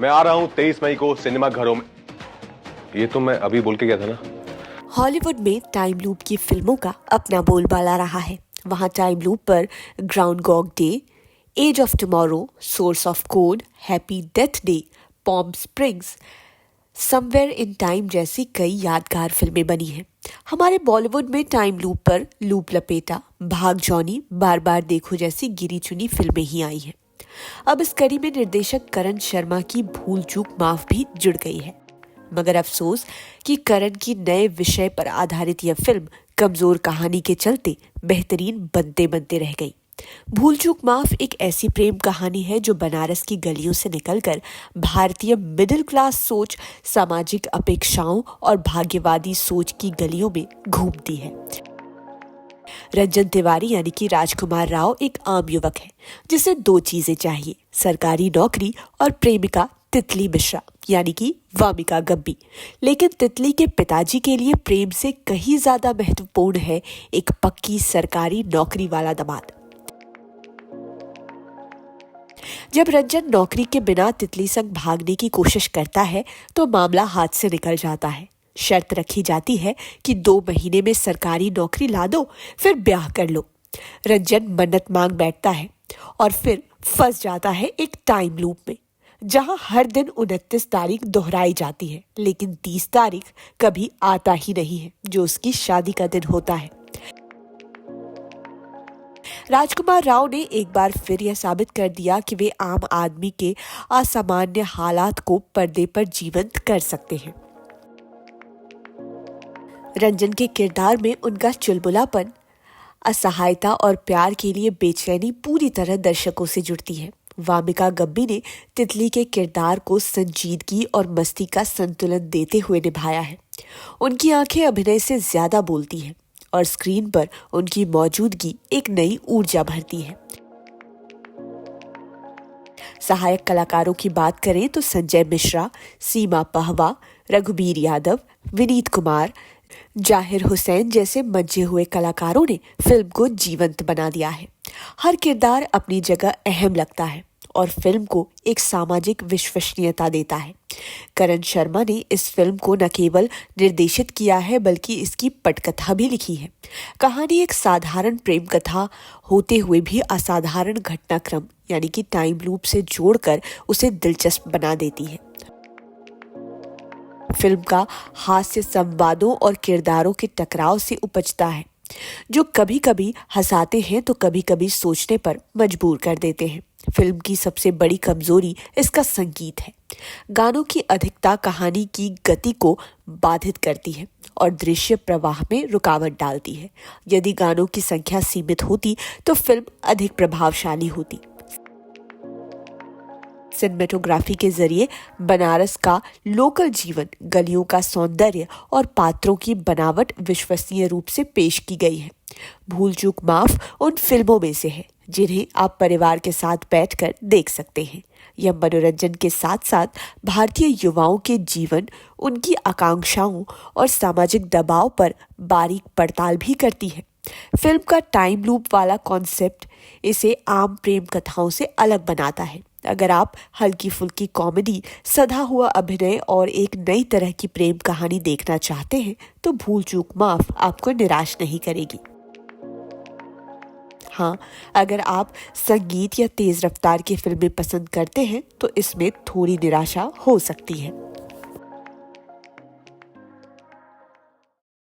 मैं आ रहा हूँ 23 मई को सिनेमा घरों में। ये तो मैं अभी बोल के गया था ना। हॉलीवुड में टाइम लूप की फिल्मों का अपना बोलबाला रहा है। वहाँ टाइम लूप पर Groundhog Day, Edge of Tomorrow, Source of Code, Happy Death Day, Palm Springs, Somewhere in Time जैसी कई यादगार फिल्में बनी हैं। हमारे बॉलीवुड में टाइम लूप पर लूप लपेटा, भाग जॉनी, बार बार देखो जैसी गिनी चुनी फिल्में ही आई हैं। अब इस कड़ी में निर्देशक करण शर्मा की भूल चूक माफ भी जुड़ गई है। मगर अफसोस कि करण की नए विषय पर आधारित यह फिल्म कमजोर कहानी के चलते बेहतरीन बनते बनते रह गई। भूल चूक माफ एक ऐसी प्रेम कहानी है जो बनारस की गलियों से निकलकर भारतीय मिडिल क्लास सोच, सामाजिक अपेक्षाओं और भाग्यवादी सोच की गलियों में घूमती है। रंजन तिवारी यानी कि राजकुमार राव एक आम युवक है जिसे दो चीजें चाहिए, सरकारी नौकरी और प्रेमिका तितली मिश्रा यानी कि वामिका गब्बी। लेकिन तितली के पिताजी के लिए प्रेम से कहीं ज्यादा महत्वपूर्ण है एक पक्की सरकारी नौकरी वाला दामाद। जब रंजन नौकरी के बिना तितली संग भागने की कोशिश करता है तो मामला हाथ से निकल जाता है। शर्त रखी जाती है कि 2 महीने में सरकारी नौकरी ला दो, फिर ब्याह कर लो। रंजन मन्नत मांग बैठता है और फिर फंस जाता है एक टाइम लूप में, जहां हर दिन 29 तारीख दोहराई जाती है, लेकिन 30 तारीख कभी आता ही नहीं है, जो उसकी शादी का दिन होता है। राजकुमार राव ने एक बार फिर यह साबित कर दिया कि वे आम आदमी के असामान्य हालात को पर्दे पर जीवंत कर सकते हैं। रंजन के किरदार में उनका चुलबुलापन, असहायता और प्यार के लिए बेचैनी पूरी तरह दर्शकों से जुड़ती है। वामिका गब्बी ने तितली के किरदार को संजीदगी और मस्ती का संतुलन देते हुए निभाया है। उनकी आंखें अभिनय से ज्यादा बोलती हैं और स्क्रीन पर उनकी मौजूदगी एक नई ऊर्जा भरती है। सहायक कलाकारों की बात करें तो संजय मिश्रा, सीमा पहवा, रघुबीर यादव, विनीत कुमार, जाहिर हुसैन जैसे मंचे हुए कलाकारों ने फिल्म को जीवंत बना दिया है। हर किरदार अपनी जगह अहम लगता है और फिल्म को एक सामाजिक विश्वसनीयता देता है। करण शर्मा ने इस फिल्म को न केवल निर्देशित किया है बल्कि इसकी पटकथा भी लिखी है। कहानी एक साधारण प्रेम कथा होते हुए भी असाधारण घटनाक्रम यानी कि टाइम लूप से जोड़कर उसे दिलचस्प बना देती है। फिल्म का हास्य संवादों और किरदारों के टकराव से उपजता है, जो कभी कभी हंसाते हैं तो कभी कभी सोचने पर मजबूर कर देते हैं। फिल्म की सबसे बड़ी कमजोरी इसका संगीत है। गानों की अधिकता कहानी की गति को बाधित करती है और दृश्य प्रवाह में रुकावट डालती है। यदि गानों की संख्या सीमित होती तो फिल्म अधिक प्रभावशाली होती। सिनेमेटोग्राफी के जरिए बनारस का लोकल जीवन, गलियों का सौंदर्य और पात्रों की बनावट विश्वसनीय रूप से पेश की गई है। भूल चूक माफ उन फिल्मों में से है जिन्हें आप परिवार के साथ बैठकर देख सकते हैं। यह मनोरंजन के साथ साथ भारतीय युवाओं के जीवन, उनकी आकांक्षाओं और सामाजिक दबाव पर बारीक पड़ताल भी करती है। फिल्म का टाइम लूप वाला कॉन्सेप्ट इसे आम प्रेम कथाओं से अलग बनाता है। अगर आप हल्की फुल्की कॉमेडी, सधा हुआ अभिनय और एक नई तरह की प्रेम कहानी देखना चाहते हैं तो भूल चूक माफ आपको निराश नहीं करेगी। हाँ, अगर आप संगीत या तेज रफ्तार की फिल्में पसंद करते हैं तो इसमें थोड़ी निराशा हो सकती है।